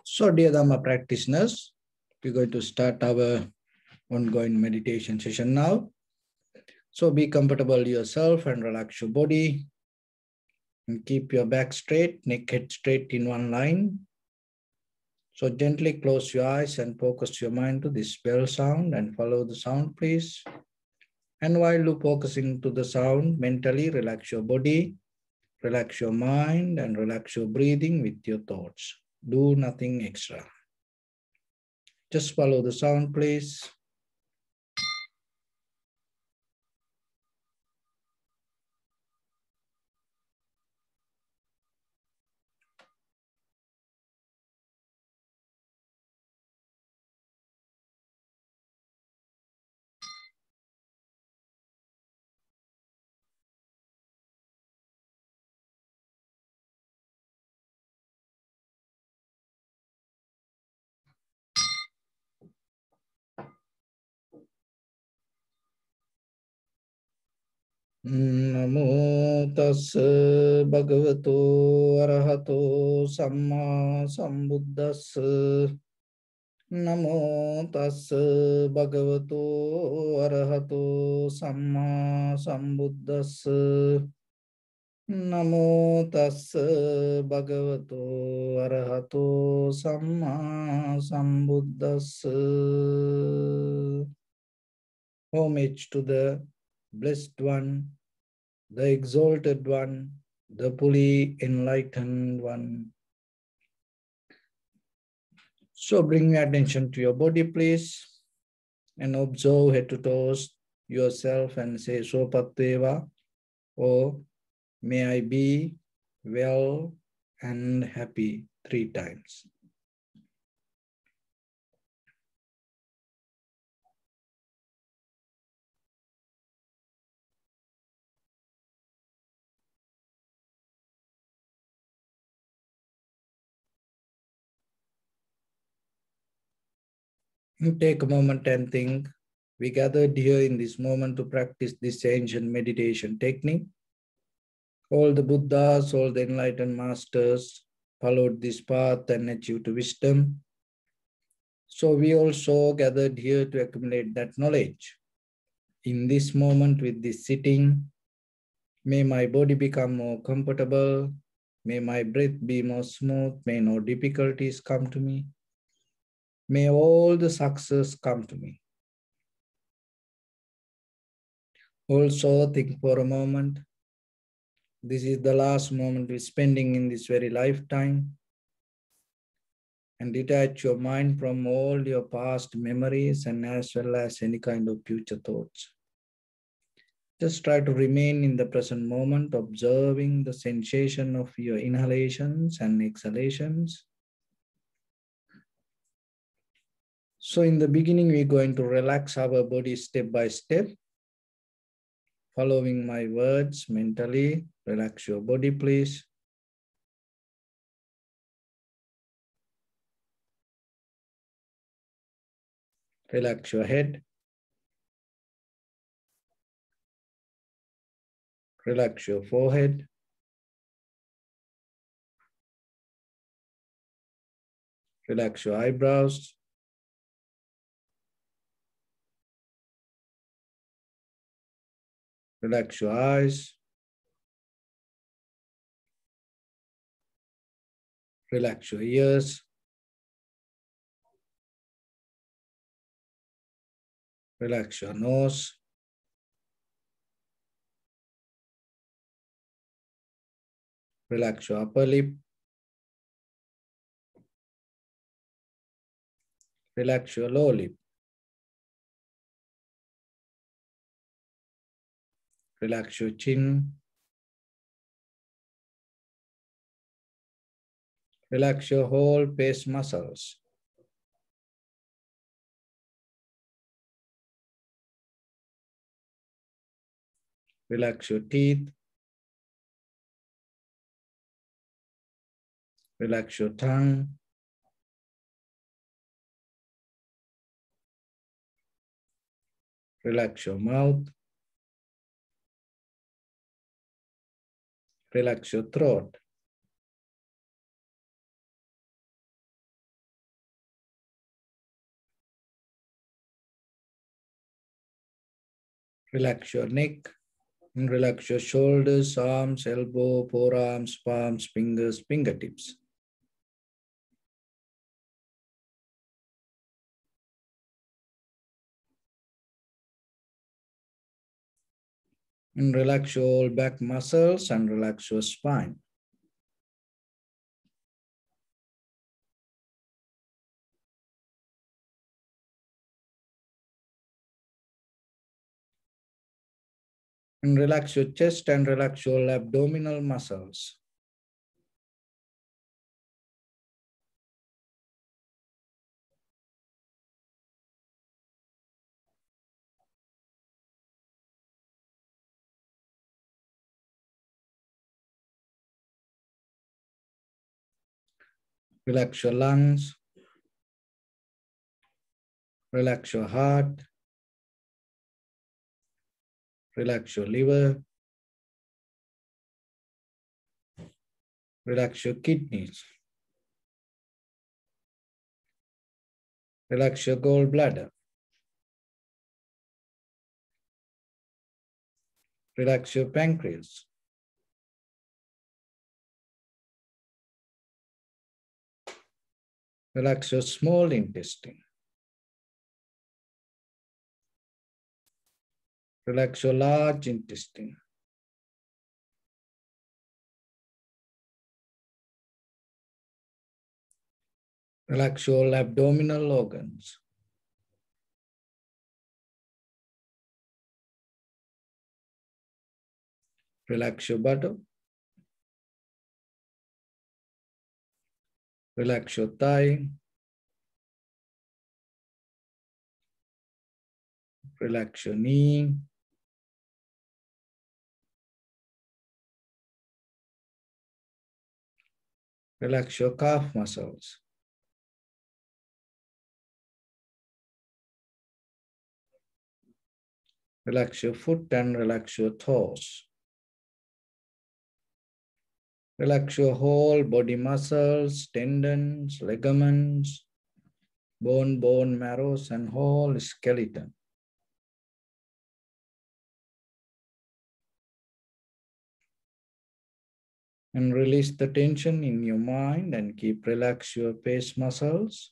So, dear Dhamma practitioners, we're going to start our ongoing meditation session now. So, be comfortable yourself and relax your body. And keep your back straight, neck head straight in one line. So, gently close your eyes and focus your mind to this bell sound and follow the sound, please. And while you're focusing to the sound, mentally relax your body, relax your mind, and relax your breathing with your thoughts. Do nothing extra. Just follow the sound, please. Namo tassa bhagavato arahato samma sambuddhassa. Namo tassa bhagavato arahato samma sambuddhassa. Namo tassa bhagavato arahato samma sambuddhassa. Homage to the Blessed One, the Exalted One, the fully enlightened One. So bring your attention to your body, please, and observe head to toes yourself and say Sopatteva, or may I be well and happy 3 times. You take a moment and think, we gathered here in this moment to practice this ancient meditation technique. All the Buddhas, all the enlightened masters followed this path and achieved wisdom. So we also gathered here to accumulate that knowledge. In this moment with this sitting, may my body become more comfortable. May my breath be more smooth. May no difficulties come to me. May all the success come to me. Also think for a moment, this is the last moment we're spending in this very lifetime, and detach your mind from all your past memories and as well as any kind of future thoughts. Just try to remain in the present moment, observing the sensation of your inhalations and exhalations. So in the beginning, we're going to relax our body step by step. Following my words mentally, relax your body, please. Relax your head. Relax your forehead. Relax your eyebrows. Relax your eyes. Relax your ears. Relax your nose. Relax your upper lip. Relax your lower lip. Relax your chin. Relax your whole face muscles. Relax your teeth. Relax your tongue. Relax your mouth. Relax your throat. Relax your neck and relax your shoulders, arms, elbow, forearms, palms, fingers, fingertips. And relax your back muscles and relax your spine. And relax your chest and relax your abdominal muscles. Relax your lungs. Relax your heart. Relax your liver. Relax your kidneys. Relax your gallbladder. Relax your pancreas. Relax your small intestine. Relax your large intestine. Relax your abdominal organs. Relax your buttock. Relax your thigh. Relax your knee. Relax your calf muscles. Relax your foot and relax your toes. Relax your whole body muscles, tendons, ligaments, bone marrows, and whole skeleton. And release the tension in your mind and keep relax your face muscles.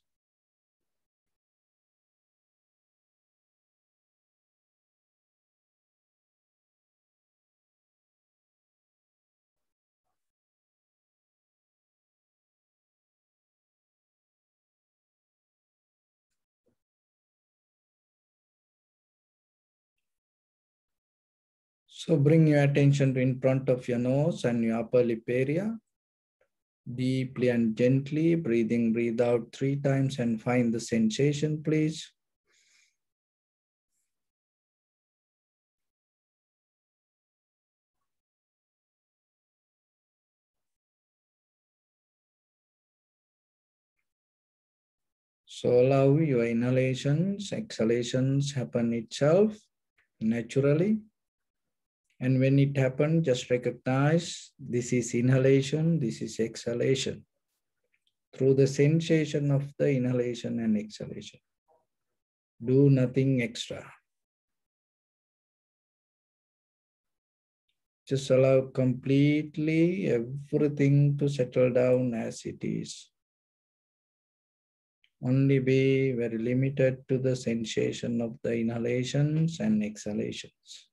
So bring your attention to in front of your nose and your upper lip area. Deeply and gently, breathe out 3 times and find the sensation, please. So allow your inhalations, exhalations happen itself naturally. And when it happens, just recognize this is inhalation, this is exhalation through the sensation of the inhalation and exhalation. Do nothing extra. Just allow completely everything to settle down as it is. Only be very limited to the sensation of the inhalations and exhalations.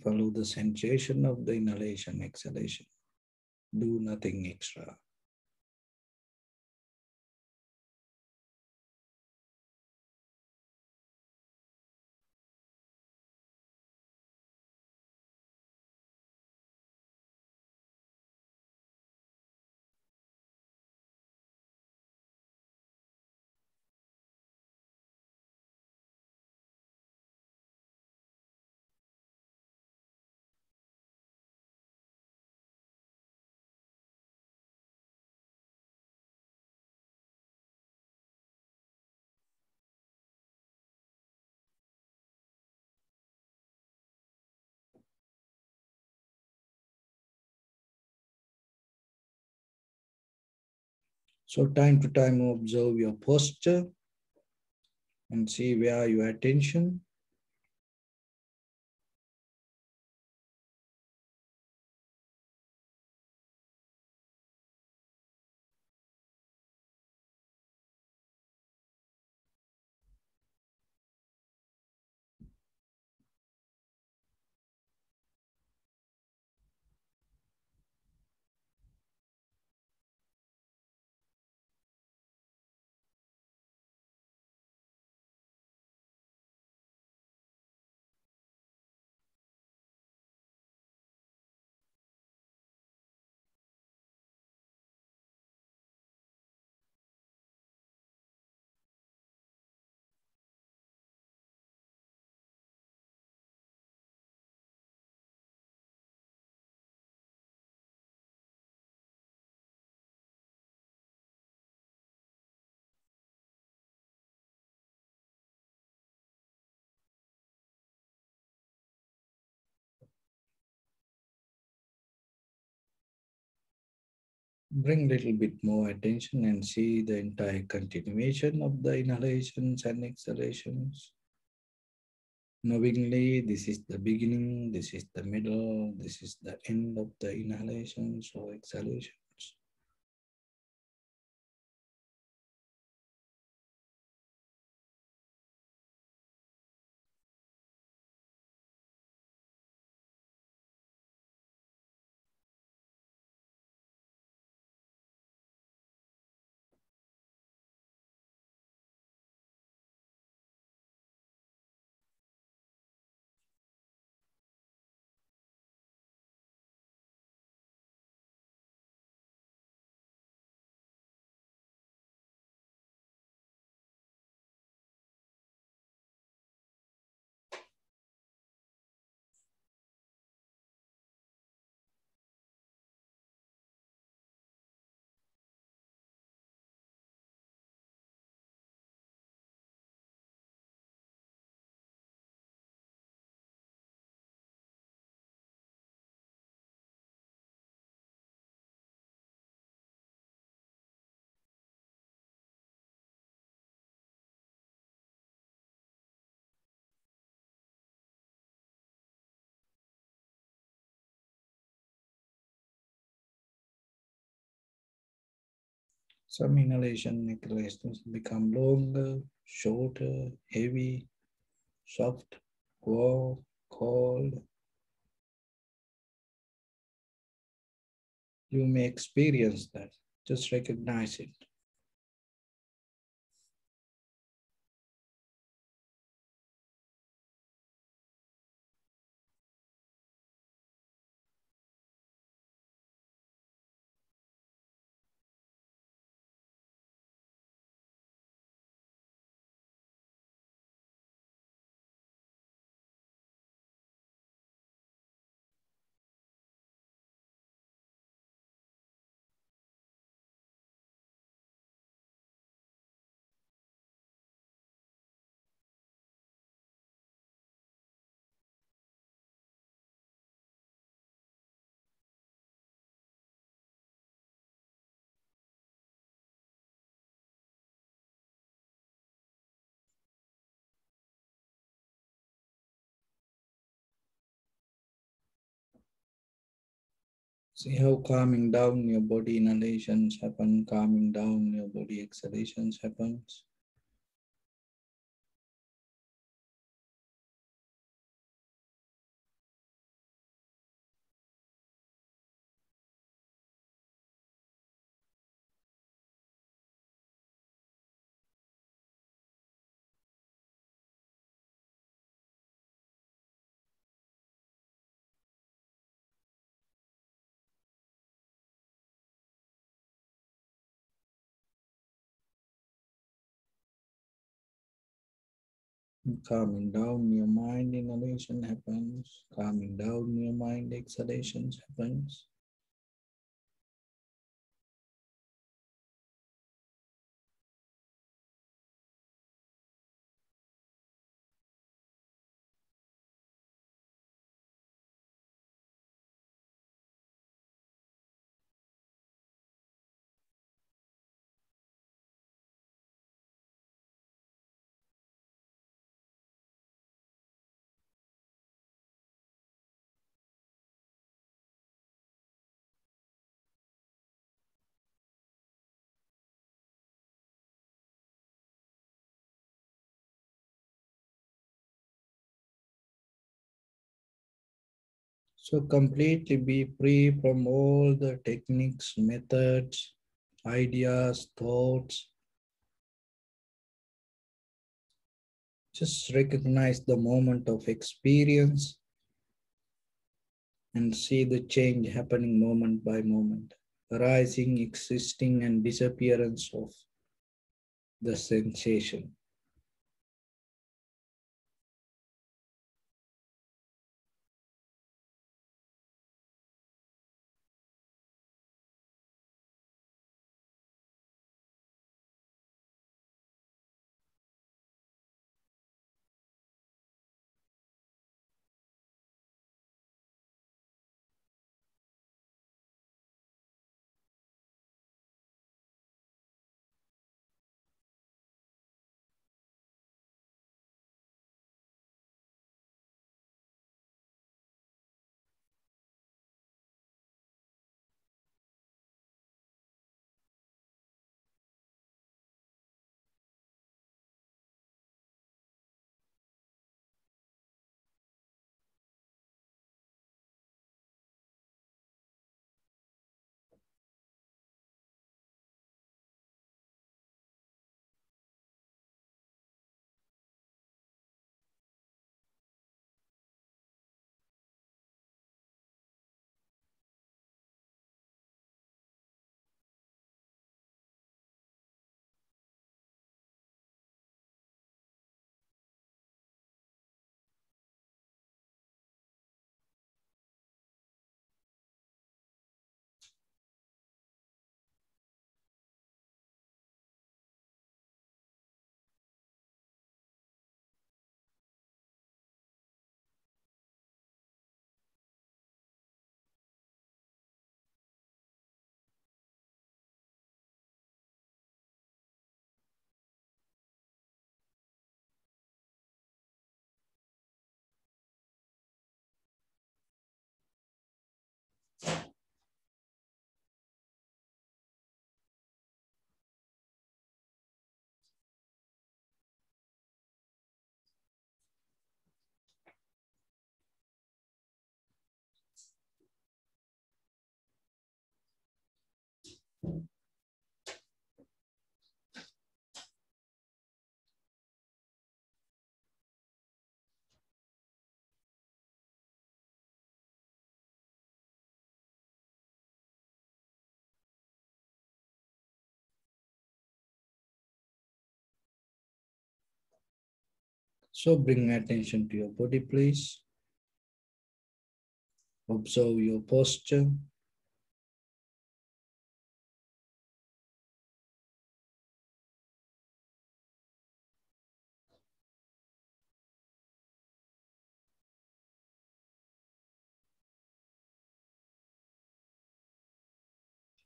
Follow the sensation of the inhalation, exhalation. Do nothing extra. So time to time observe your posture and see where your attention. Bring a little bit more attention and see the entire continuation of the inhalations and exhalations. Knowingly, this is the beginning, this is the middle, this is the end of the inhalations or exhalations. Some inhalation exhalations become longer, shorter, heavy, soft, warm, cold. You may experience that. Just recognize it. See how calming down your body inhalations happen, calming down your body exhalations happens. Calming down your mind, inhalation happens. Calming down your mind, exhalations happens. So completely be free from all the techniques, methods, ideas, thoughts. Just recognize the moment of experience and see the change happening moment by moment, arising, existing, and disappearance of the sensation. So bring attention to your body, please. Observe your posture.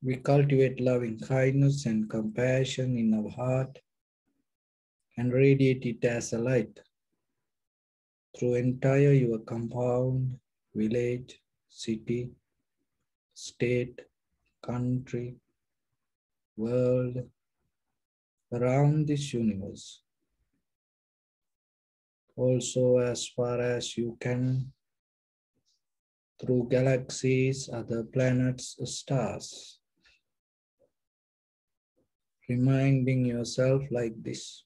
We cultivate loving kindness and compassion in our heart and radiate it as a light through entire your compound, village, city, state, country, world, around this universe. Also as far as you can, through galaxies, other planets, stars. Reminding yourself like this.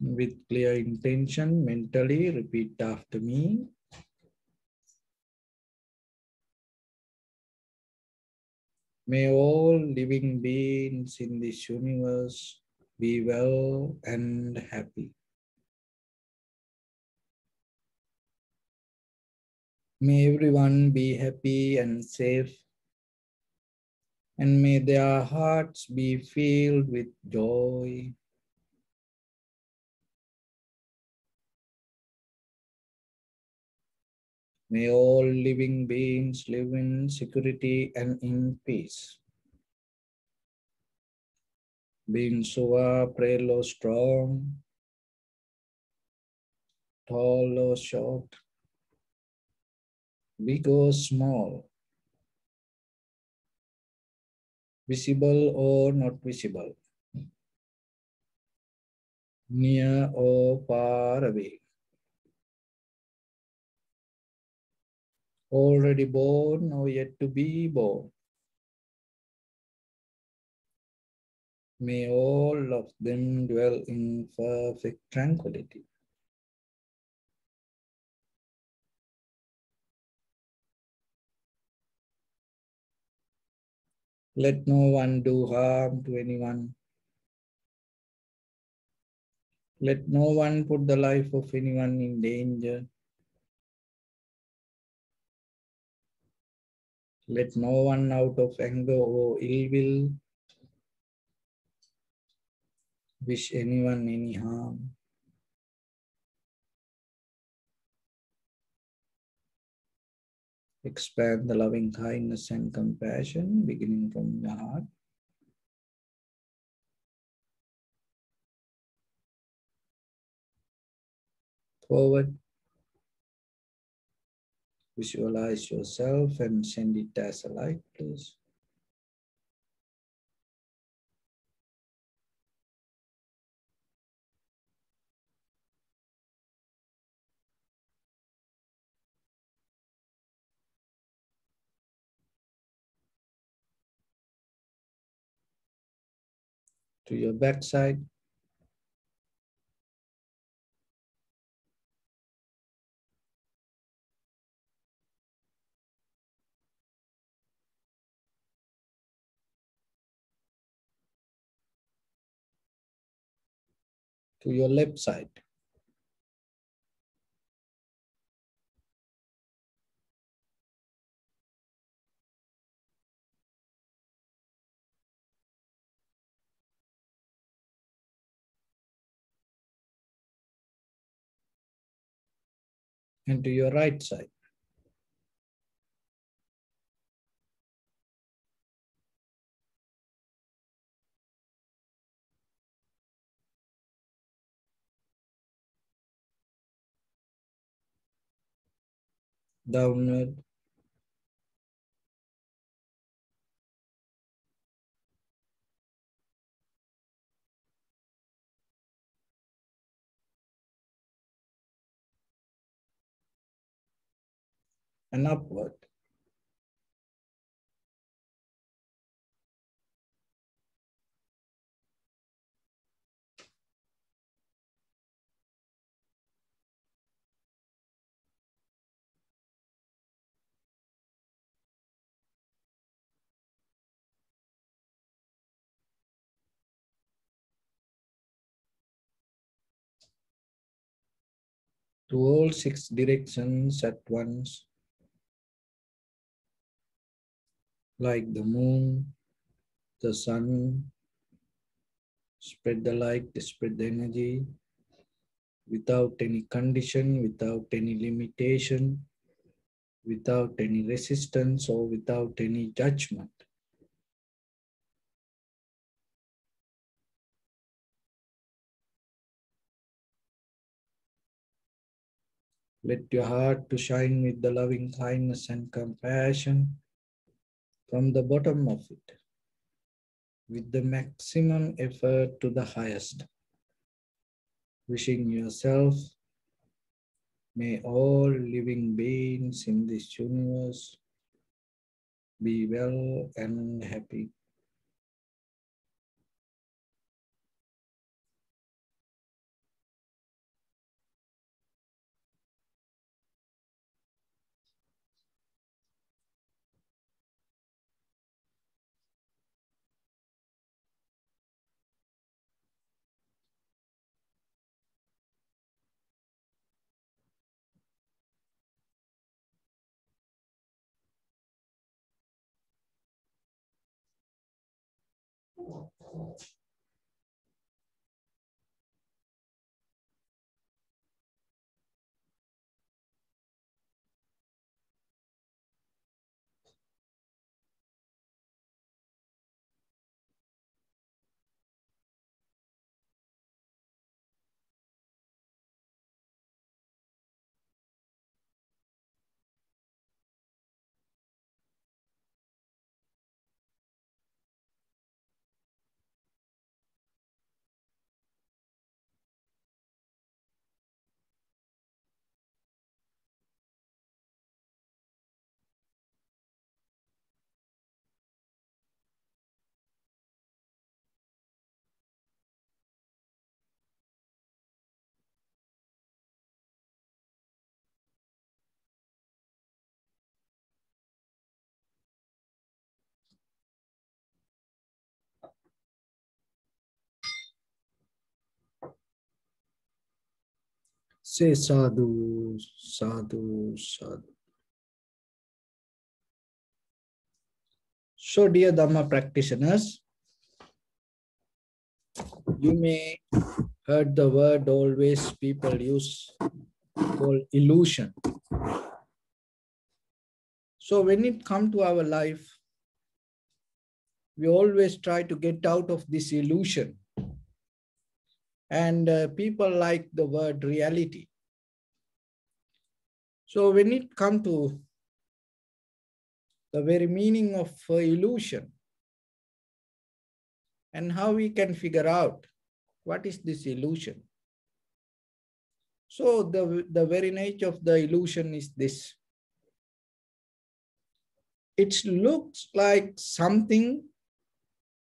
With clear intention, mentally repeat after me. May all living beings in this universe be well and happy. May everyone be happy and safe, and may their hearts be filled with joy. May all living beings live in security and in peace. Being Suva, frail or strong, tall or short, big or small, visible or not visible, near or far away, already born or yet to be born. May all of them dwell in perfect tranquility. Let no one do harm to anyone. Let no one put the life of anyone in danger. Let no one out of anger or ill will wish anyone any harm. Expand the loving kindness and compassion beginning from your heart. Forward, visualize yourself and send it as a light, please. To your backside, to your left side, and to your right side. Downward, and upward. To all 6 directions at once, like the moon, the sun. Spread the light, spread the energy without any condition, without any limitation, without any resistance or without any judgment. Let your heart to shine with the loving kindness and compassion from the bottom of it, with the maximum effort to the highest. Wishing yourself, may all living beings in this universe be well and happy. Say sadhu, sadhu, sadhu. So, dear Dhamma practitioners, you may heard the word always people use called illusion. So when it comes to our life, we always try to get out of this illusion. And people like the word reality. So when it comes to the very meaning of illusion and how we can figure out what is this illusion. So the very nature of the illusion is this. It looks like something,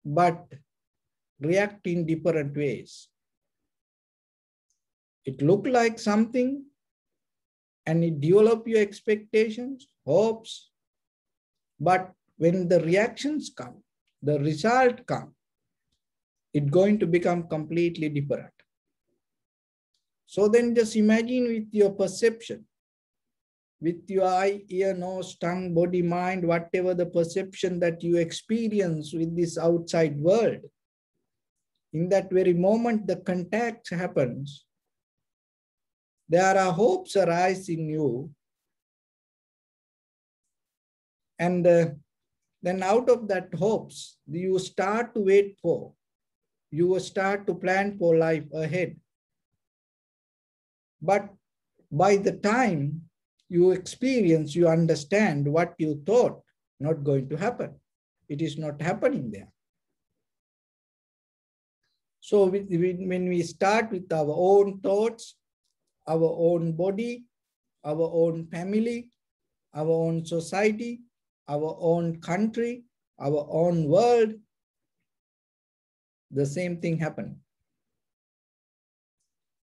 but react in different ways. It looks like something, and it develop your expectations, hopes, but when the reactions come, the result come, it's going to become completely different. So then just imagine with your perception, with your eye, ear, nose, tongue, body, mind, whatever the perception that you experience with this outside world, in that very moment the contact happens, there are hopes arise in you, and then out of that hopes, you start to wait for, you will start to plan for life ahead. But by the time you experience, you understand what you thought not going to happen. It is not happening there. So when we start with our own thoughts, our own body, our own family, our own society, our own country, our own world, the same thing happened.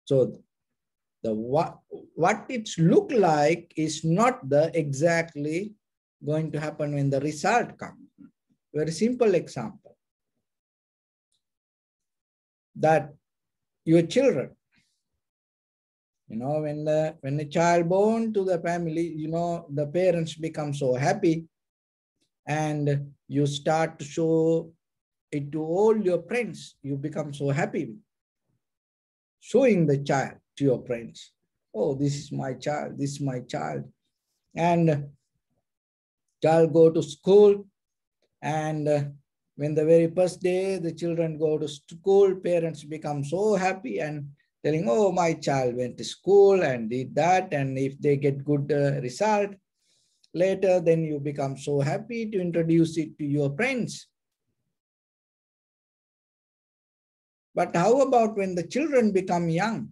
So the what it look like is not the exactly going to happen when the result comes. Very simple example. That your children, when the child born to the family, the parents become so happy, and you start to show it to all your friends. You become so happy showing the child to your friends. Oh, this is my child, this is my child. And child go to school, and when the very first day the children go to school, parents become so happy and telling, oh, my child went to school and did that, and if they get good result, later then you become so happy to introduce it to your friends. But how about when the children become young?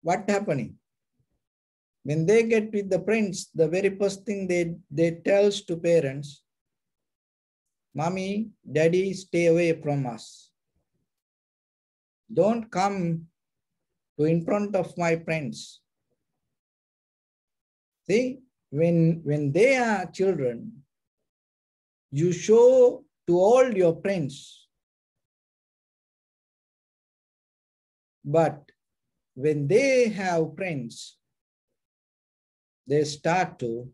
What happening? When they get with the friends, the very first thing they tells to parents, Mommy, Daddy, stay away from us. Don't come to in front of my friends. See, when they are children, you show to all your friends. But when they have friends, they start to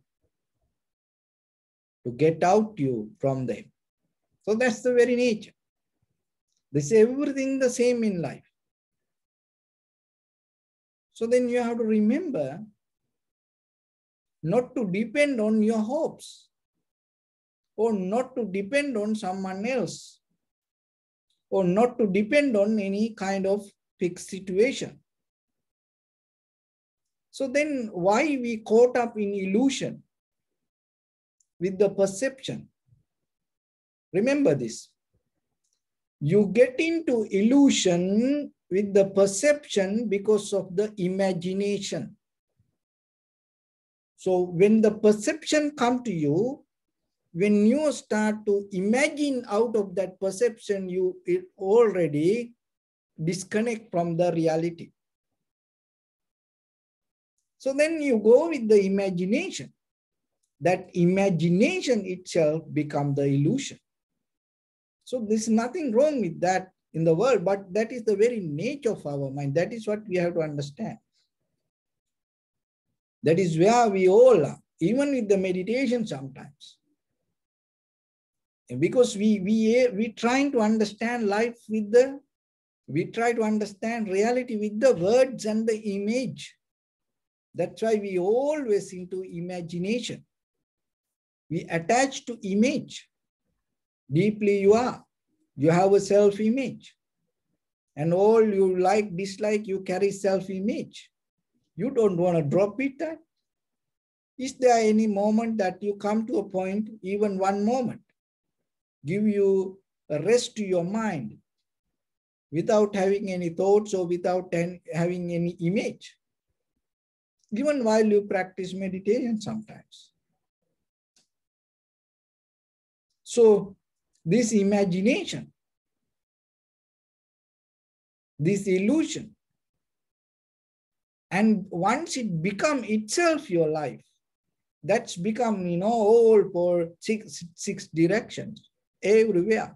get out you from them. So that's the very nature. This is everything the same in life. So then you have to remember not to depend on your hopes or not to depend on someone else or not to depend on any kind of fixed situation. So then why we caught up in illusion with the perception? Remember this. You get into illusion with the perception because of the imagination. So when the perception comes to you, when you start to imagine out of that perception, you already disconnect from the reality. So then you go with the imagination. That imagination itself becomes the illusion. So there's nothing wrong with that in the world, but that is the very nature of our mind. That is what we have to understand. That is where we all are, even with the meditation sometimes. And because we trying to understand life with the, we try to understand reality with the words and the image. That's why we always into imagination. We attach to image. Deeply you are. You have a self-image. And all you like, dislike, you carry self-image. You don't want to drop it. That. Is there any moment that you come to a point, even one moment, give you a rest to your mind without having any thoughts or without having any image? Even while you practice meditation sometimes. So this imagination, this illusion, and once it become itself your life, that's become, all for six directions, everywhere.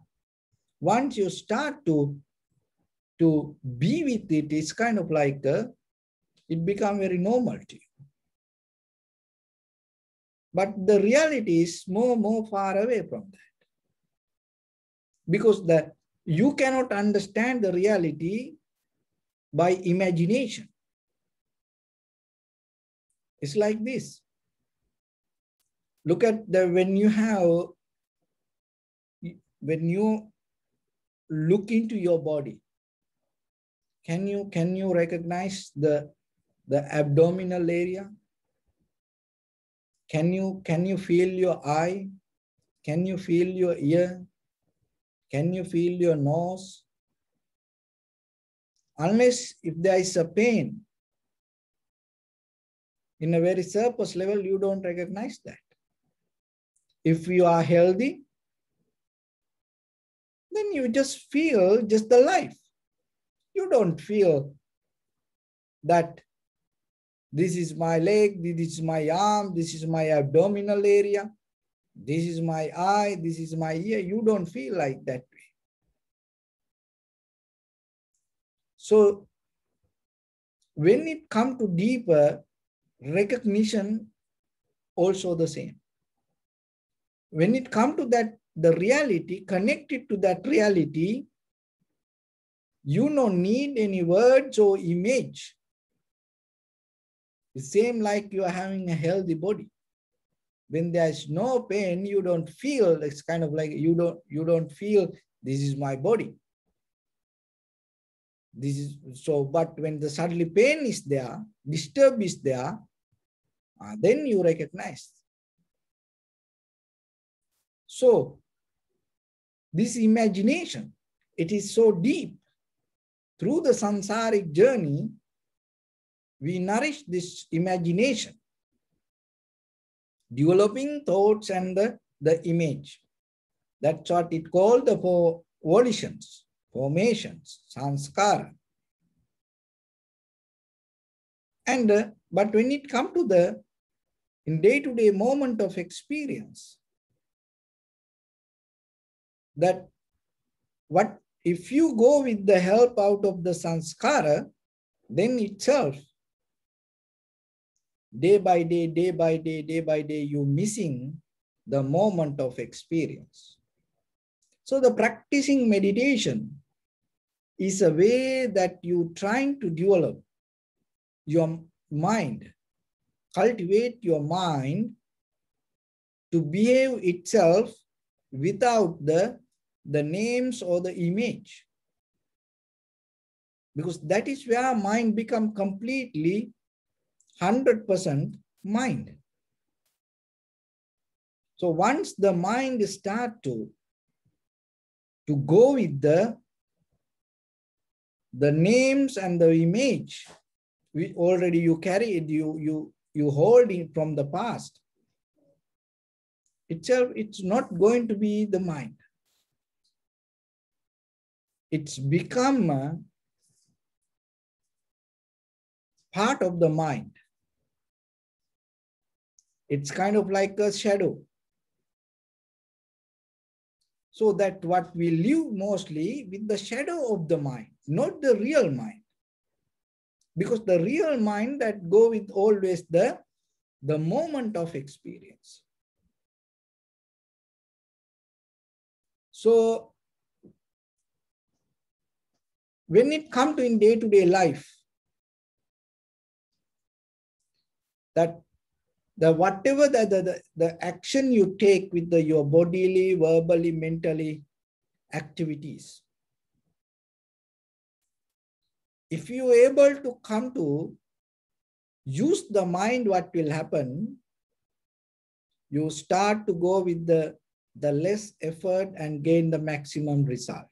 Once you start to be with it, it's kind of like it becomes very normal to you. But the reality is more far away from that. Because you cannot understand the reality by imagination. It's like this. Look at when you look into your body, can you recognize the abdominal area? Can you feel your eye? Can you feel your ear? Can you feel your nose? Unless if there is a pain in a very surface level, you don't recognize that. If you are healthy, then you just feel just the life. You don't feel that this is my leg, this is my arm, this is my abdominal area, this is my eye, this is my ear. You don't feel like that way. So when it comes to deeper recognition, also the same. When it comes to that, the reality, connected to that reality, you don't need any words or image. The same like you are having a healthy body. When there is no pain, you don't feel, it's kind of like you don't feel this is my body. This is so, but when the suddenly pain is there, disturb is there, then you recognize. So this imagination, it is so deep. Through the samsaric journey, we nourish this imagination, developing thoughts and the image. That's what it called the volitions, formations, sanskara. And but when it comes to the in day-to-day moment of experience, that what if you go with the help out of the sanskara, then itself, day by day, day by day, day by day, you're missing the moment of experience. So the practicing meditation is a way that you trying to develop your mind, cultivate your mind to behave itself without the names or the image. Because that is where mind become completely 100% mind. So once the mind start to go with the names and the image, we already you carry it, you hold it from the past, itself, it's not going to be the mind. It's become a part of the mind. It's kind of like a shadow. So that what we live mostly with the shadow of the mind, not the real mind. Because the real mind that go with always the moment of experience. So when it comes to in day-to-day life, that whatever the action you take with your bodily, verbally, mentally activities, if you are able to come to use the mind, what will happen? You start to go with the less effort and gain the maximum result.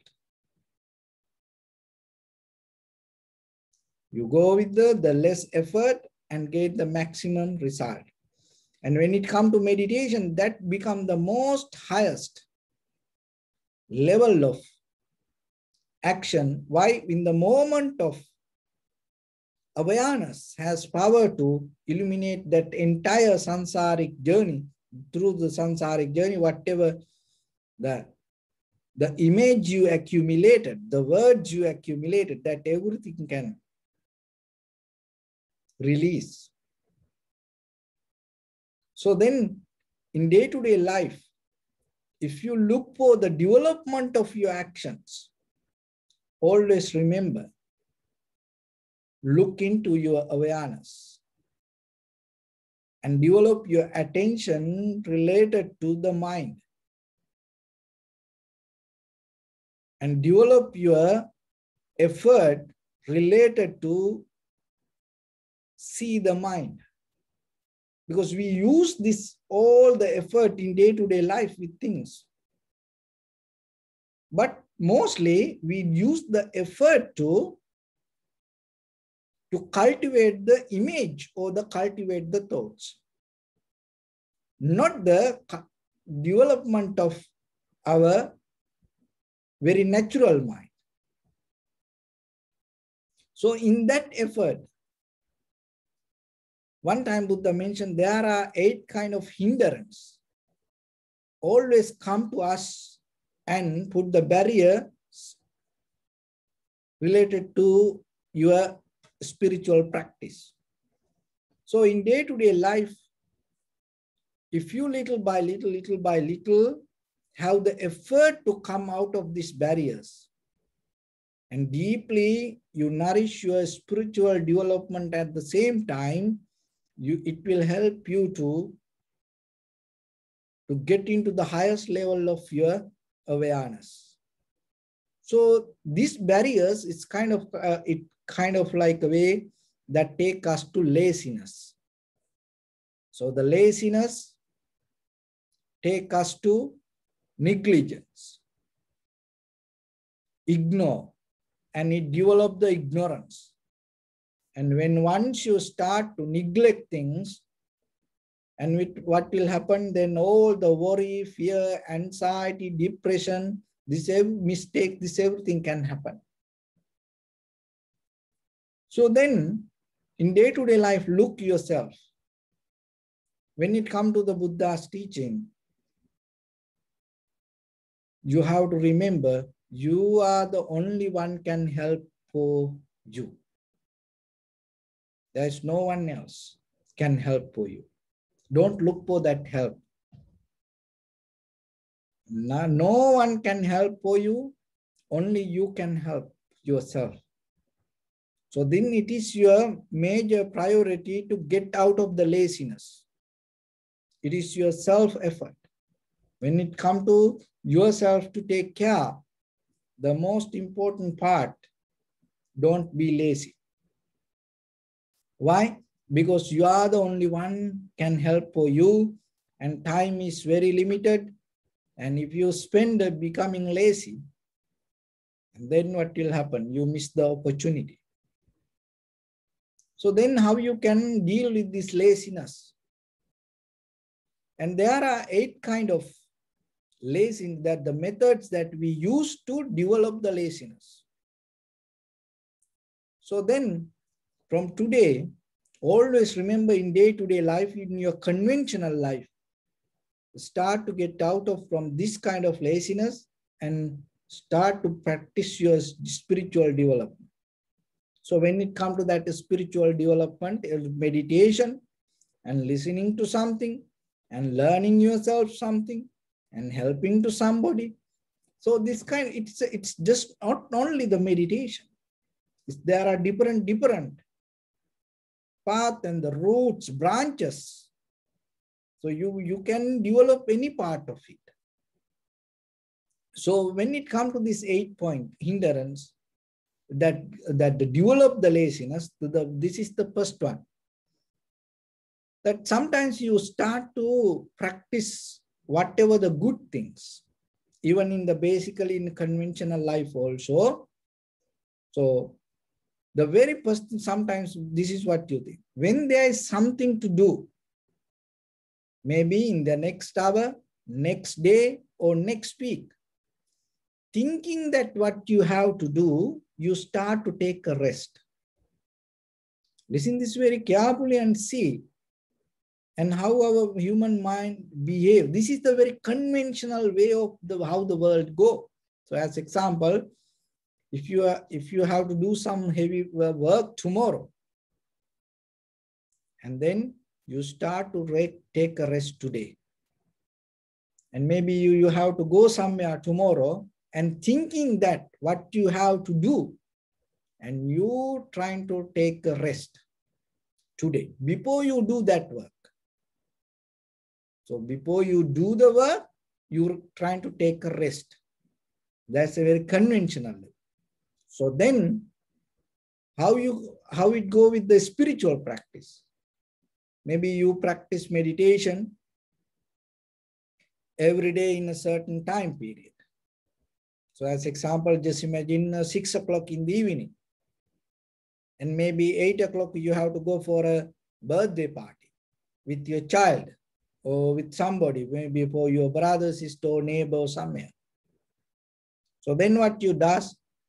You go with the less effort and get the maximum result. And when it comes to meditation, that becomes the most highest level of action. Why? In the moment of awareness has power to illuminate that entire samsaric journey. Through the samsaric journey, whatever the image you accumulated, the words you accumulated, that everything can release. So then in day-to-day life, if you look for the development of your actions, always remember, look into your awareness and develop your attention related to the mind. And develop your effort related to see the mind. Because we use this all the effort in day-to-day life with things. But mostly we use the effort to cultivate the image or cultivate the thoughts. Not the development of our very natural mind. So in that effort, one time Buddha mentioned there are 8 kinds of hindrance. Always come to us and put the barrier related to your spiritual practice. So in day-to-day life, if you little by little have the effort to come out of these barriers and deeply you nourish your spiritual development at the same time, it will help you to get into the highest level of your awareness. So these barriers, it's kind of like a way that take us to laziness. So the laziness take us to negligence, ignore, and it develop the ignorance. And when once you start to neglect things, and what will happen then? All the worry, fear, anxiety, depression, this mistake, this everything can happen. So then, in day-to-day life, look yourself. When it comes to the Buddha's teaching, you have to remember, you are the only one can help for you. There is no one else can help for you. Don't look for that help. No one can help for you. Only you can help yourself. So then it is your major priority to get out of the laziness. It is your self-effort. When it comes to yourself to take care, the most important part, don't be lazy. Why? Because you are the only one can help for you, and time is very limited. And if you spend becoming lazy, then what will happen? You miss the opportunity. So then how you can deal with this laziness? And there are 8 kind of laziness, that the methods that we use to develop the laziness. So then from today, always remember in day-to-day life, in your conventional life, start to get out of from this kind of laziness and start to practice your spiritual development. So when it comes to that spiritual development, meditation and listening to something and learning yourself something and helping to somebody. So this kind, it's just not only the meditation. There are different paths and the roots, branches. So you can develop any part of it. So when it comes to this 8-point hindrance, that develop the laziness, this is the first one. That sometimes you start to practice whatever the good things, even in the basically in conventional life also. So the very first thing, sometimes this is what you think. When there is something to do, maybe in the next hour, next day, or next week, thinking that what you have to do, you start to take a rest. Listen this very carefully and see and how our human mind behave. This is the very conventional way of how the world go. So as example, if you have to do some heavy work tomorrow, and then you start to take a rest today. And maybe you have to go somewhere tomorrow and thinking that what you have to do, and you trying to take a rest today before you do that work. So before you do the work, you're trying to take a rest. That's a very conventional way. So then how it go with the spiritual practice? Maybe you practice meditation every day in a certain time period. So as example, just imagine 6 o'clock in the evening. And maybe 8 o'clock you have to go for a birthday party with your child or with somebody, maybe for your brother, sister, or neighbor or somewhere. So then what you do,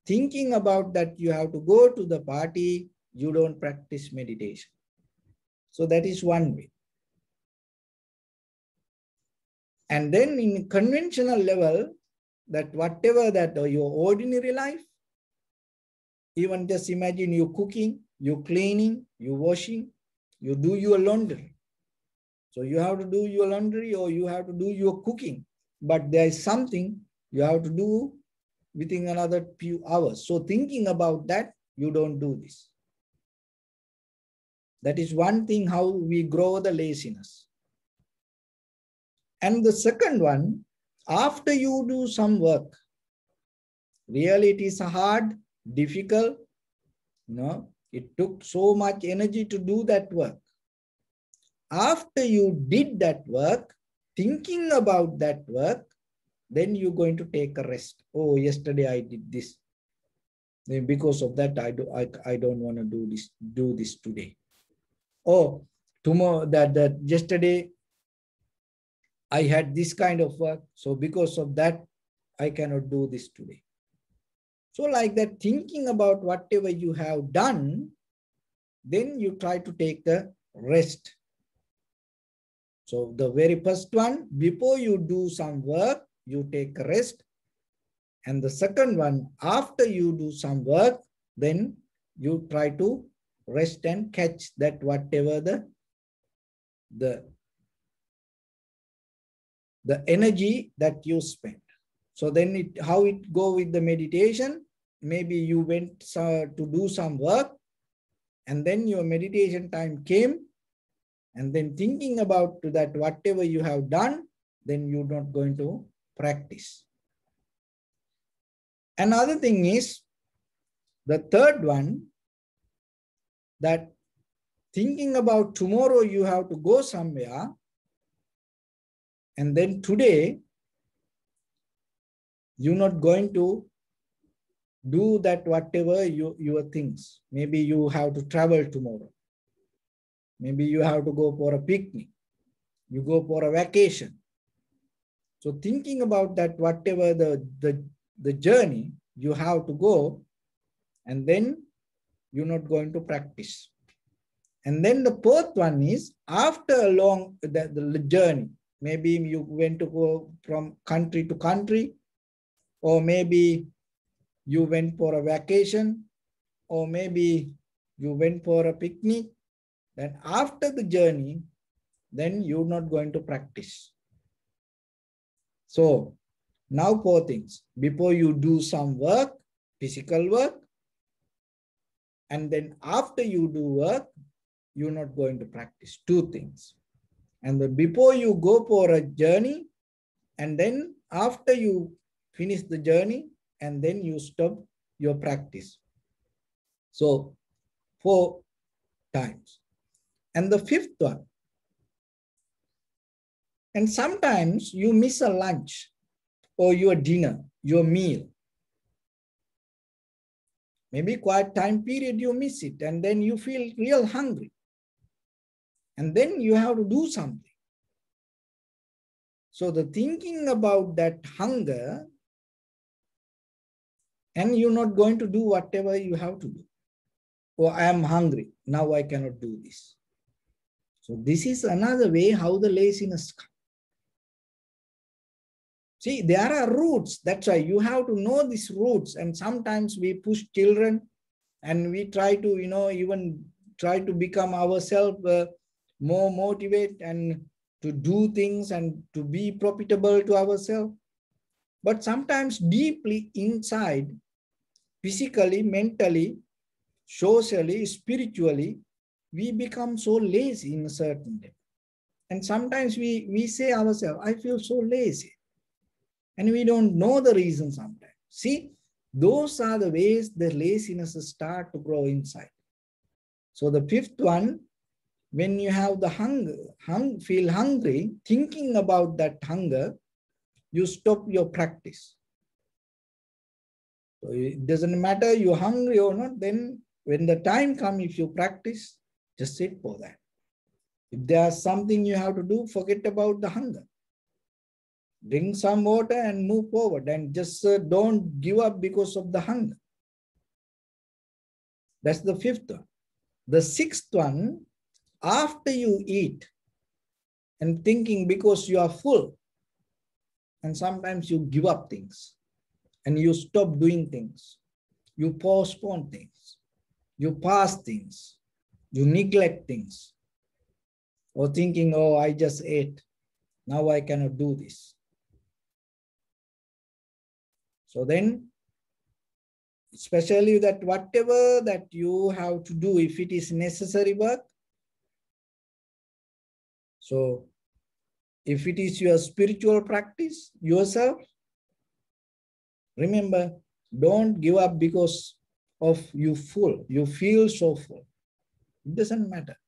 thinking about that you have to go to the party, you don't practice meditation. So that is one way. And then in conventional level, that whatever that your ordinary life, even just imagine you cooking, you cleaning, you washing, you do your laundry. So you have to do your laundry or you have to do your cooking, but there is something you have to do within another few hours. So thinking about that, you don't do this. That is one thing how we grow the laziness. And the second one, after you do some work, really it is hard, difficult, it took so much energy to do that work. After you did that work, thinking about that work, then you're going to take a rest. Oh, yesterday I did this. Then because of that, I don't want to do this today. Oh, tomorrow that yesterday I had this kind of work. So because of that, I cannot do this today. So like that, thinking about whatever you have done, then you try to take a rest. So the very first one, before you do some work, you take a rest. And the second one, after you do some work, then you try to rest and catch that whatever the the energy that you spend. So then how it go with the meditation? Maybe you went to do some work and then your meditation time came, and then thinking about that whatever you have done, then you're not going to practice. Another thing is, the third one, that thinking about tomorrow you have to go somewhere, and then today you're not going to do that whatever your things. Maybe you have to travel tomorrow. Maybe you have to go for a picnic. You go for a vacation. So thinking about that whatever the journey you have to go, and then you're not going to practice. And then the fourth one is, after a long the journey, maybe you went to go from country to country, or maybe you went for a vacation, or maybe you went for a picnic. Then after the journey, then you're not going to practice. So now 4 things. Before you do some work, physical work, and then after you do work, you're not going to practice. 2 things. And then before you go for a journey, and then after you finish the journey, and then you stop your practice. So 4 times. And the 5th one, and sometimes you miss a lunch or your dinner, your meal. Maybe quiet time period you miss it, and then you feel real hungry. And then you have to do something. So the thinking about that hunger, and you're not going to do whatever you have to do. Oh, I am hungry. Now I cannot do this. So this is another way how the laziness comes. See, there are roots. That's why you have to know these roots. And sometimes we push children and we try to, even try to become ourselves more motivate and to do things and to be profitable to ourselves. But sometimes deeply inside, physically, mentally, socially, spiritually, we become so lazy in a certain day. And sometimes we say ourselves, I feel so lazy. And we don't know the reason sometimes. See, those are the ways the laziness start to grow inside. So the 5th one, when you have the hunger, feel hungry, thinking about that hunger, you stop your practice. So it doesn't matter you're hungry or not, then when the time comes, if you practice, just sit for that. If there's something you have to do, forget about the hunger. Drink some water and move forward, and just don't give up because of the hunger. That's the 5th one. The 6th one, after you eat and thinking because you are full, and sometimes you give up things and you stop doing things. You postpone things. You pass things. You neglect things. Or thinking, oh, I just ate. Now I cannot do this. So then, especially that whatever that you have to do, if it is necessary work, so if it is your spiritual practice, yourself, remember, don't give up because of you full. You feel so full. It doesn't matter.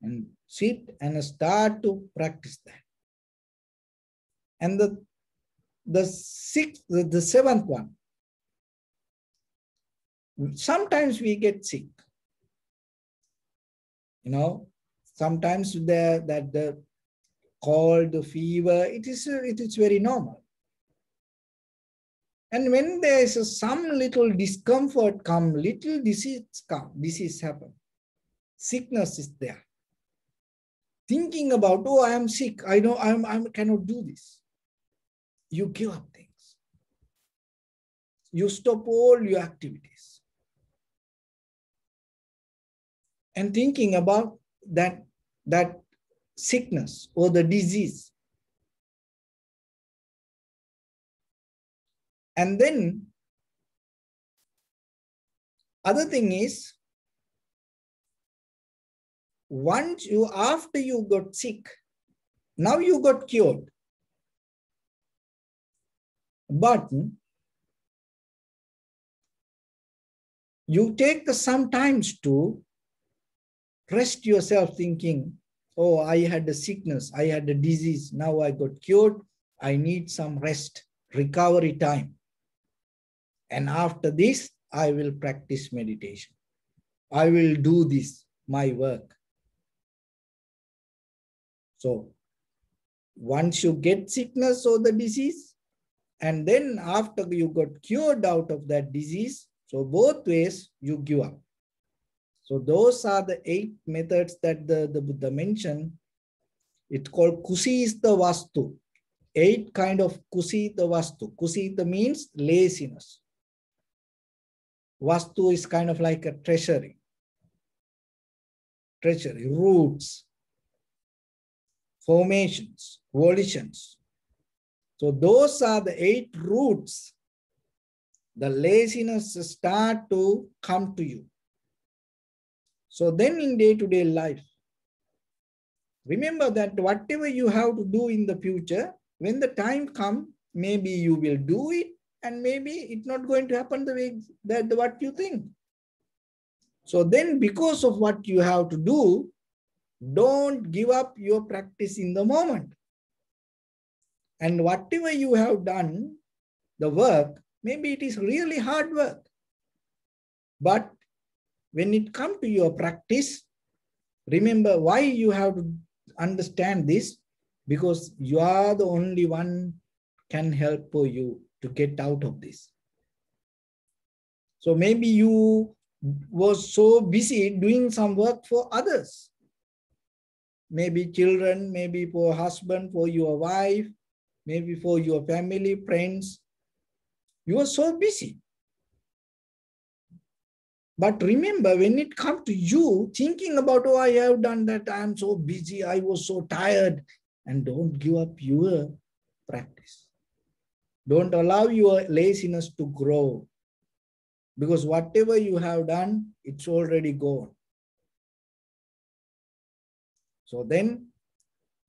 And sit and start to practice that. And the 7th one, sometimes we get sick. Sometimes the cold, the fever, it is very normal. And when there is some little discomfort come, little disease happen. Sickness is there. Thinking about, oh, I am sick. I cannot do this. You give up things. You stop all your activities. And thinking about that sickness or the disease. And then other thing is, after you got sick, now you got cured. But you take some times to rest yourself thinking, oh, I had a sickness, I had a disease, now I got cured, I need some rest, recovery time. And after this, I will practice meditation. I will do this, my work. So once you get sickness or the disease, and then after you got cured out of that disease, so both ways you give up. So those are the 8 methods that the Buddha mentioned. It's called kusita vastu. 8 kind of kusita vastu. Kusita means laziness. Vastu is kind of like a treasury. Treasury, roots, formations, volitions. So those are the 8 roots. The laziness start to come to you. So then in day-to-day life, remember that whatever you have to do in the future, when the time comes, maybe you will do it, and maybe it's not going to happen the way that what you think. So then because of what you have to do, don't give up your practice in the moment. And whatever you have done, the work, maybe it is really hard work. But when it comes to your practice, remember why you have to understand this, because you are the only one can help you to get out of this. So maybe you was so busy doing some work for others. Maybe children, maybe for husband, for your wife, maybe for your family, friends. You are so busy. But remember, when it comes to you, thinking about, oh, I have done that, I am so busy, I was so tired, and don't give up your practice. Don't allow your laziness to grow, because whatever you have done, it's already gone. So then,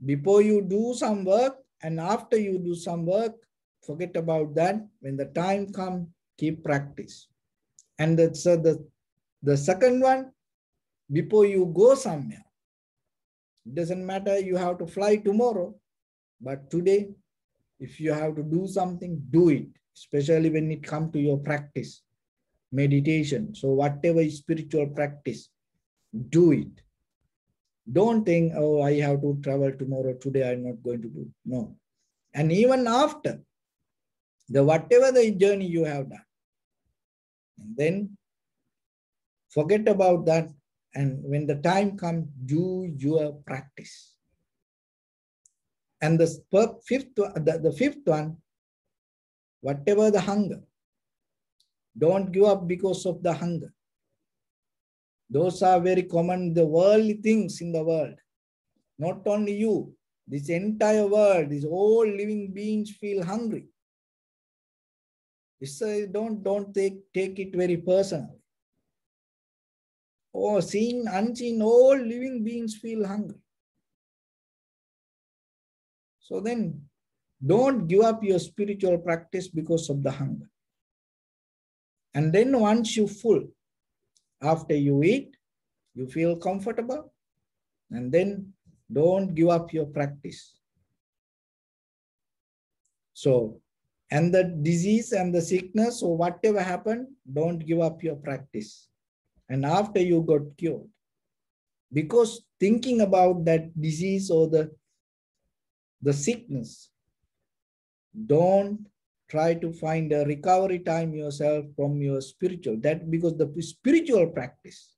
before you do some work, and after you do some work, forget about that. When the time comes, keep practice. And that's the second one, before you go somewhere, it doesn't matter you have to fly tomorrow, but today, if you have to do something, do it, especially when it comes to your practice, meditation. So whatever is spiritual practice, do it. Don't think, oh, I have to travel tomorrow, today I'm not going to do. No. And even after, whatever the journey you have done, and then forget about that. And when the time comes, do your practice. And the fifth one, whatever the hunger, don't give up because of the hunger. Those are very common, the worldly things in the world. Not only you, this entire world, these all living beings feel hungry. Don't take it very personal. Or seen, unseen, all living beings feel hungry. So then, don't give up your spiritual practice because of the hunger. And then once you're full, after you eat, you feel comfortable, and then don't give up your practice. So, and the disease and the sickness or whatever happened, don't give up your practice. And after you got cured, because thinking about that disease or the sickness, don't try to find a recovery time yourself from your spiritual. That because the spiritual practice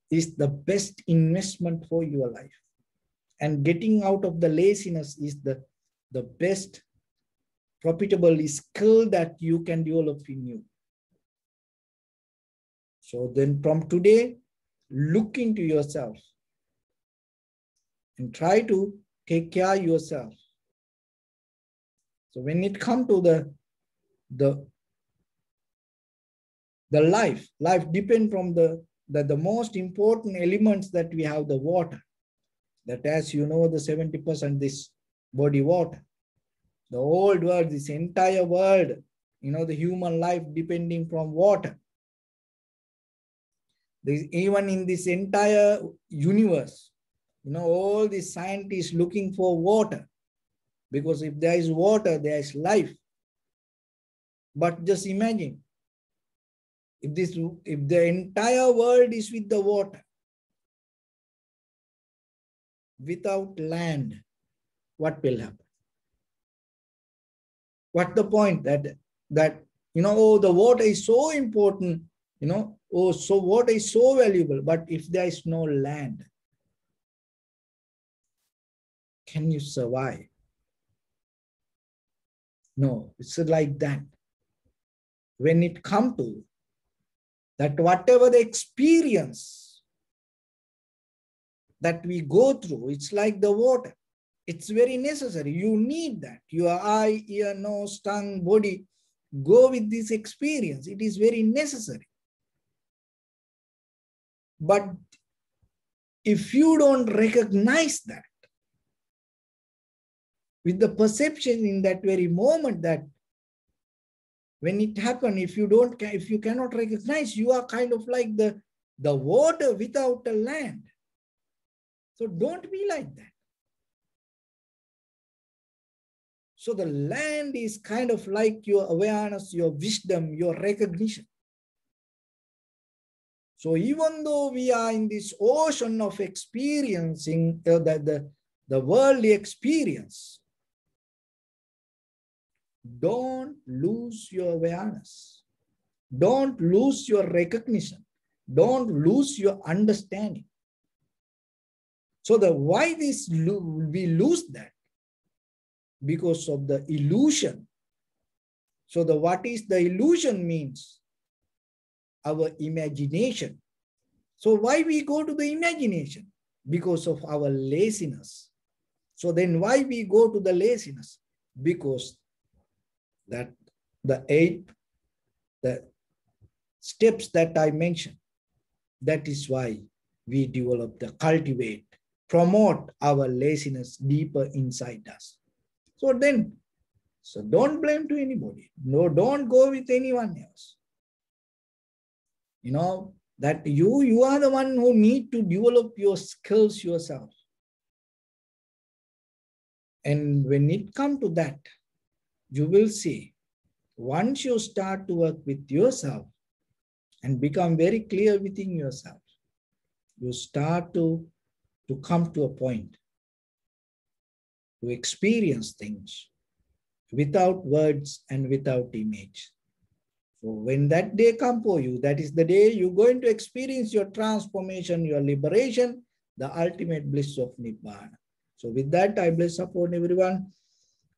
is the best investment for your life. And getting out of the laziness is the best profitable skill that you can develop in you. So then from today, look into yourself and try to take care of yourself. So when it comes to the life depends from the most important elements that we have, the water. That, as you know, the 70% this body water. The whole world, this entire world, you know, the human life depending from water. Even in this entire universe, you know, all the scientists looking for water, because if there is water, there is life. But just imagine, if the entire world is with the water, without land, what will happen? What's the point that you know, oh, the water is so important, you know, oh, so water is so valuable, but if there is no land, can you survive? No, it's like that. When it comes to that, whatever the experience that we go through, it's like the water. It's very necessary. You need that. Your eye, ear, nose, tongue, body, go with this experience. It is very necessary. But if you don't recognize that, with the perception in that very moment, that when it happens, if you cannot recognize, you are kind of like the water without the land. So don't be like that. So the land is kind of like your awareness, your wisdom, your recognition. So even though we are in this ocean of experiencing the worldly experience, don't lose your awareness. Don't lose your recognition. Don't lose your understanding. So why we lose that? Because of the illusion. So what is the illusion means? Our imagination. So why we go to the imagination? Because of our laziness. So then why we go to the laziness? Because that the steps that I mentioned, that is why we develop cultivate, promote our laziness deeper inside us. So don't blame to anybody. No, don't go with anyone else. You know, that you are the one who need to develop your skills yourself. And when it comes to that, you will see, once you start to work with yourself and become very clear within yourself, you start to come to a point to experience things without words and without image. So when that day comes for you, that is the day you're going to experience your transformation, your liberation, the ultimate bliss of Nibbana. So with that, I bless upon everyone.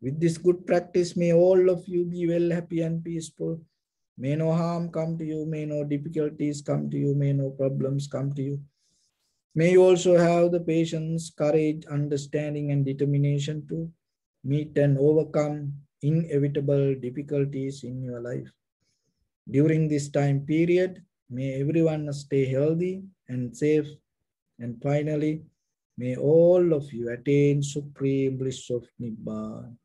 With this good practice, may all of you be well, happy and peaceful. May no harm come to you, may no difficulties come to you, may no problems come to you. May you also have the patience, courage, understanding and determination to meet and overcome inevitable difficulties in your life. During this time period, may everyone stay healthy and safe. And finally, may all of you attain supreme bliss of Nibbana.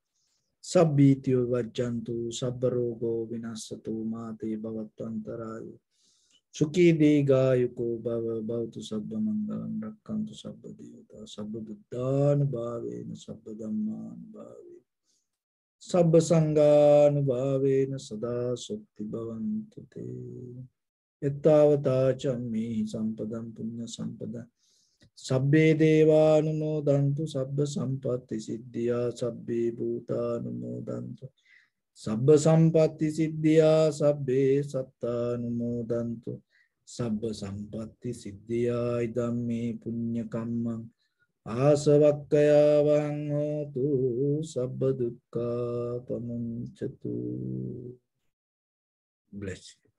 Sabbityo vajjantu sabbarogo vinasatu mate bhavatantarayo. Sukhi dega yuko bhavatu sabba mangalam rakkantu sabba devata sabba buddhan bhavena sabba dhamman bhavena sabba sanghan bhavena sada sukti bhavantu te. Yattavata chammi sampadam punya sampada. Sabbe deva anumodantu sabba sampatti siddhya sabbe bhuta anumodantu sabba sampatti siddhya sabbe satta anumodantu sabba sampatti siddhya idammi punya kammam asavakkaya vanghotu sabba dukkha pamunchatu. Bless you.